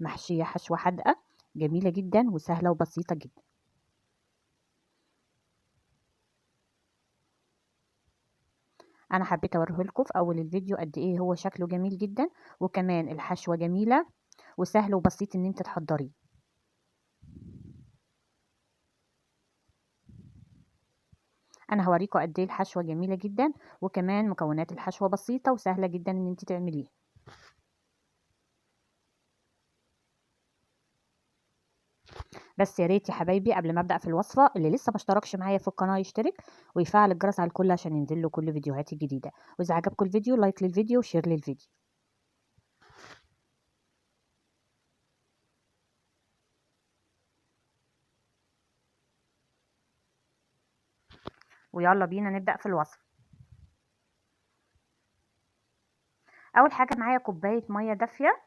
محشية حشوة حادقة جميلة جدا وسهلة وبسيطة جدا. انا حبيت اوريه لكم في اول الفيديو قد ايه هو شكله جميل جدا، وكمان الحشوة جميلة وسهل وبسيط ان انت تحضريه. انا هوريكم قد ايه الحشوة جميلة جدا، وكمان مكونات الحشوة بسيطة وسهلة جدا ان انت تعمليها. بس يا ريت يا حبايبي قبل ما ابدا في الوصفه، اللي لسه ما اشتركش معايا في القناه يشترك ويفعل الجرس على الكل عشان ينزل له كل فيديوهاتي الجديده. واذا عجبكم الفيديو لايك للفيديو وشير للفيديو. ويلا بينا نبدا في الوصفه. اول حاجه معايا كوبايه ميه دافيه،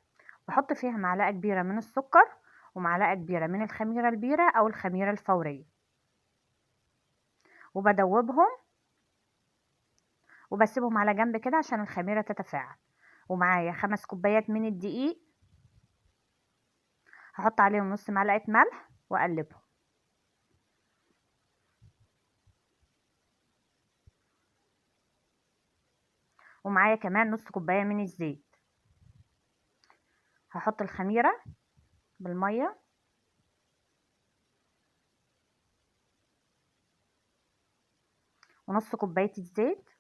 بحط فيها معلقه كبيره من السكر ومعلقه كبيره من الخميره البيره او الخميره الفوريه، وبدوبهم وبسيبهم على جنب كده عشان الخميره تتفاعل. ومعايا 5 كوبايات من الدقيق، هحط عليهم نص معلقه ملح واقلبهم. ومعايا كمان نص كوبايه من الزيت. هحط الخميره بالميه ونص كوبايه الزيت،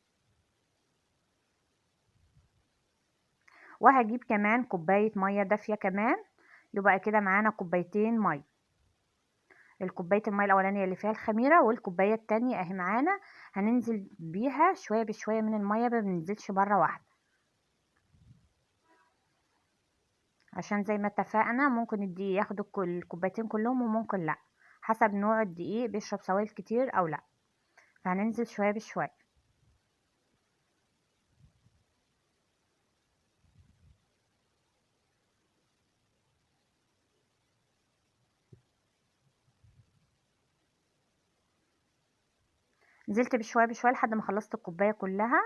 وهجيب كمان كوبايه ميه دافيه كمان، يبقى كده معانا كوبايتين ميه. الكوبايه الميه الاولانيه اللي فيها الخميره والكوبايه التانية اهي معانا، هننزل بيها شويه بشويه من الميه، ما بننزلش مره واحده، عشان زي ما اتفقنا ممكن الدقيق ياخد الكوبايتين كلهم وممكن لا، حسب نوع الدقيق بيشرب سوائل كتير او لا، فهننزل شويه بشويه. نزلت بشويه بشويه لحد ما خلصت الكوبايه كلها.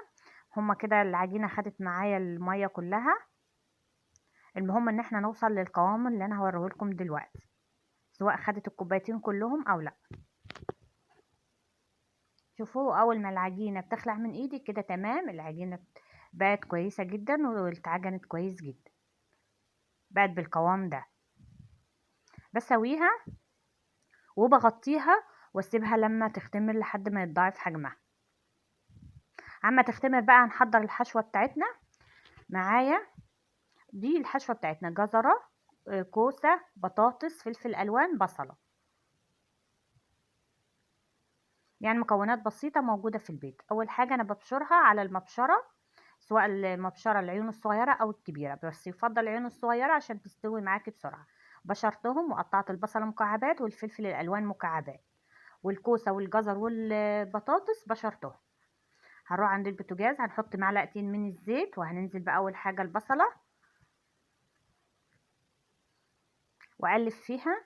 هما كده العجينه خدت معايا الميه كلها. المهم ان احنا نوصل للقوام اللي انا هوريه لكم دلوقتي، سواء خدت الكوبايتين كلهم او لا. شوفوا اول ما العجينه بتخلع من ايدي كده تمام، العجينه بقت كويسه جدا واتعجنت كويس جدا، بقت بالقوام ده. بسويها وبغطيها واسيبها لما تختمر لحد ما يتضاعف حجمها. اما تختمر بقى هنحضر الحشوه بتاعتنا. معايا دي الحشوه بتاعتنا: جزره، كوسه، بطاطس، فلفل الوان، بصله. يعني مكونات بسيطه موجوده في البيت. اول حاجه انا ببشرها على المبشره، سواء المبشره العيون الصغيره او الكبيره، بس يفضل العيون الصغيره عشان تستوي معاكي بسرعه. بشرتهم وقطعت البصله مكعبات والفلفل الالوان مكعبات، والكوسه والجزر والبطاطس بشرتهم. هنروح عند البوتاجاز، هنحط معلقتين من الزيت وهننزل باول حاجه البصله واقلب فيها.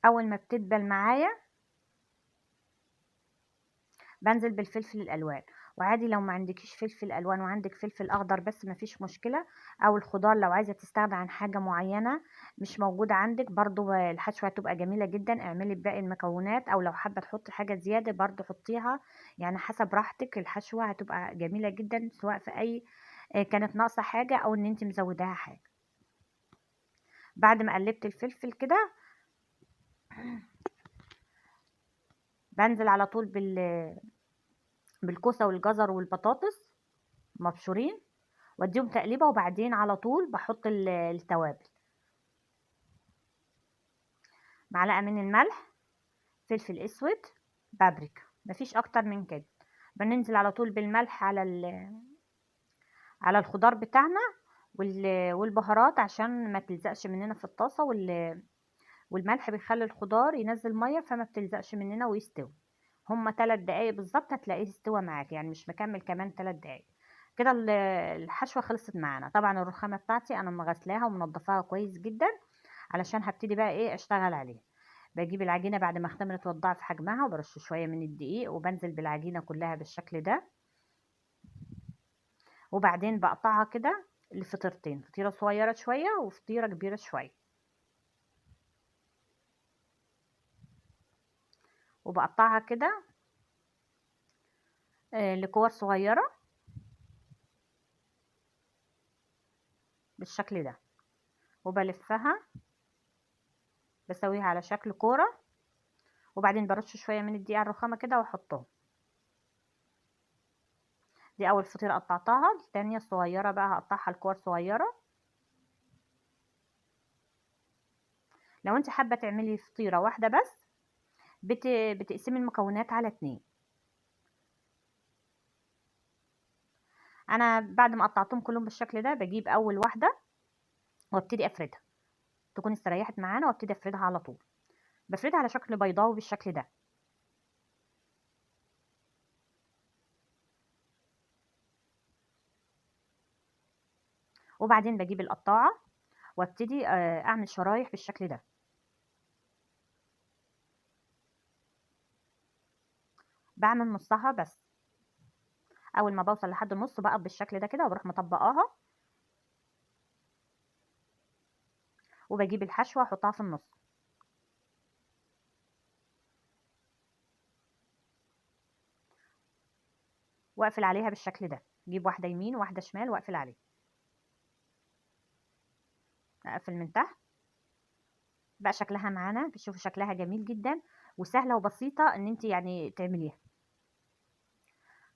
اول ما بتدبل معايا بنزل بالفلفل الالوان. وعادي لو ما عندكيش فلفل الوان وعندك فلفل اخضر بس ما فيش مشكله، او الخضار لو عايزه تستغني عن حاجه معينه مش موجوده عندك برضو الحشوه هتبقى جميله جدا. اعملي بباقي المكونات، او لو حابه تحطي حاجه زياده برضو حطيها، يعني حسب راحتك. الحشوه هتبقى جميله جدا سواء في اي كانت ناقصه حاجه او ان انت مزوداها حاجه. بعد ما قلبت الفلفل كده بنزل على طول بالكوسه والجزر والبطاطس مبشورين، واديهم تقليبه، وبعدين على طول بحط التوابل: معلقه من الملح، فلفل اسود، بابريكا، مفيش اكتر من كده. بننزل على طول بالملح على الخضار بتاعنا والبهارات عشان ما تلزقش مننا في الطاسه، والملح بيخلي الخضار ينزل ميه فما بتلزقش مننا ويستوي. هما 3 دقايق بالظبط هتلاقيه استوى معاك، يعني مش مكمل كمان 3 دقايق. كده الحشوه خلصت معانا. طبعا الرخامه بتاعتي انا مغسلاها ومنضفاها كويس جدا علشان هبتدي بقى ايه اشتغل عليها. بجيب العجينه بعد ما اختمرت واتضاعف حجمها وبرش شويه من الدقيق وبنزل بالعجينه كلها بالشكل ده، وبعدين بقطعها كده لفطيرتين، فطيرة صغيرة شوية وفطيرة كبيرة شوية، وبقطعها كده لكور صغيرة بالشكل ده، وبلفها بسويها على شكل كورة، وبعدين برش شوية من الدقيق على الرخامة كده واحطهم. دي اول فطيرة قطعتها. التانية الصغيرة بقى هقطعها لكور صغيرة. لو انت حابة تعملي فطيرة واحدة بس بتقسمي المكونات على 2. انا بعد ما قطعتهم كلهم بالشكل ده بجيب اول واحدة وابتدي افردها، تكون استريحت معانا، وابتدي افردها على طول. بفردها على شكل بيضاوي بالشكل ده. وبعدين بجيب القطاعة وابتدي اعمل شرايح بالشكل ده. بعمل نصها بس. اول ما بوصل لحد النص بقى بالشكل ده كده، وبروح مطبقاها، وبجيب الحشوة احطها في النص، واقفل عليها بالشكل ده. اجيب واحدة يمين وواحدة شمال واقفل عليها، اقفل من تحت. بقى شكلها معانا، بتشوفوا شكلها جميل جدا وسهلة وبسيطة ان انت يعني تعمليها.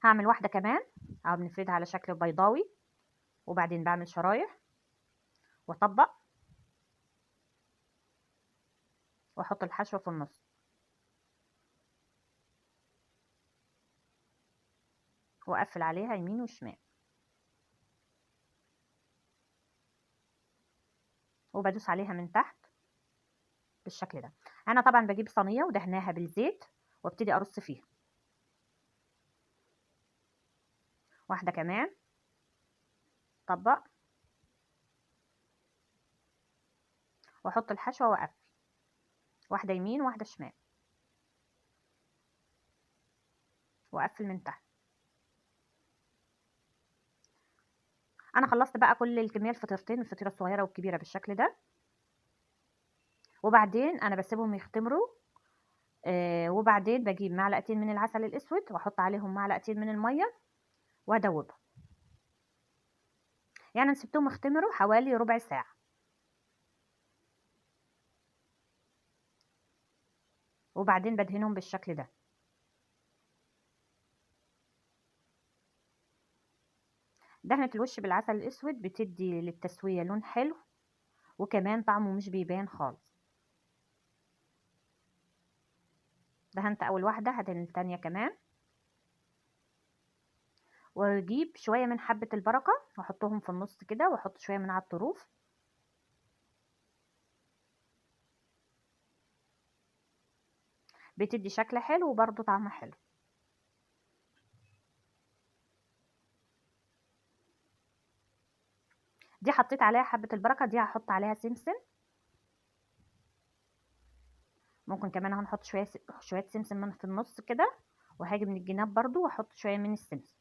هعمل واحدة كمان، او بنفردها على شكل بيضاوي، وبعدين بعمل شرايح واطبق واحط الحشوة في النص، واقفل عليها يمين وشمال، وبدوس عليها من تحت بالشكل ده. انا طبعا بجيب صينية ودهناها بالزيت وابتدي ارص فيها. واحدة كمان، طبق واحط الحشوة واقفل. واحدة يمين واحدة شمال، واقفل من تحت. انا خلصت بقى كل الكمية، الفطيرتين، الفطيرة الصغيرة والكبيرة بالشكل ده. وبعدين انا بسيبهم يختمروا. وبعدين بجيب معلقتين من العسل الاسود واحط عليهم معلقتين من المية وادوبهم. يعني انا سبتهم يختمروا حوالي ربع ساعة. وبعدين بدهنهم بالشكل ده. دهنة الوش بالعسل الاسود بتدي للتسوية لون حلو، وكمان طعمه مش بيبان خالص. دهنت اول واحدة، هدهن التانية كمان. واجيب شوية من حبة البركة واحطهم في النص كده، واحط شوية من على الطروف. بتدي شكل حلو وبرضه طعم حلو. دي حطيت عليها حبة البركة، دي هحط عليها سمسم. ممكن كمان هنحط شوية سمسم من في النص كده، وهاجي من الجناب برضو واحط شوية من السمسم.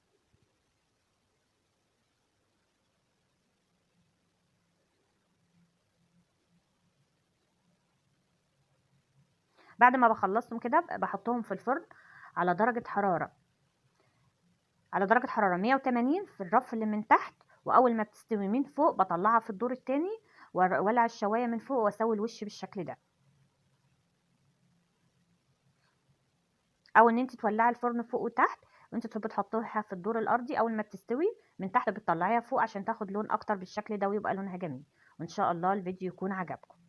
بعد ما بخلصهم كده بحطهم في الفرن على درجة حرارة 180 في الرف اللي من تحت. واول ما بتستوي من فوق بطلعها في الدور التاني، واولع الشواية من فوق واسوي الوش بالشكل ده. او ان انت تولعي الفرن فوق وتحت، وانت تحبي تحطيها في الدور الارضي. اول ما بتستوي من تحت بتطلعيها فوق عشان تاخد لون اكتر بالشكل ده ويبقى لونها جميل. وان شاء الله الفيديو يكون عجبكم.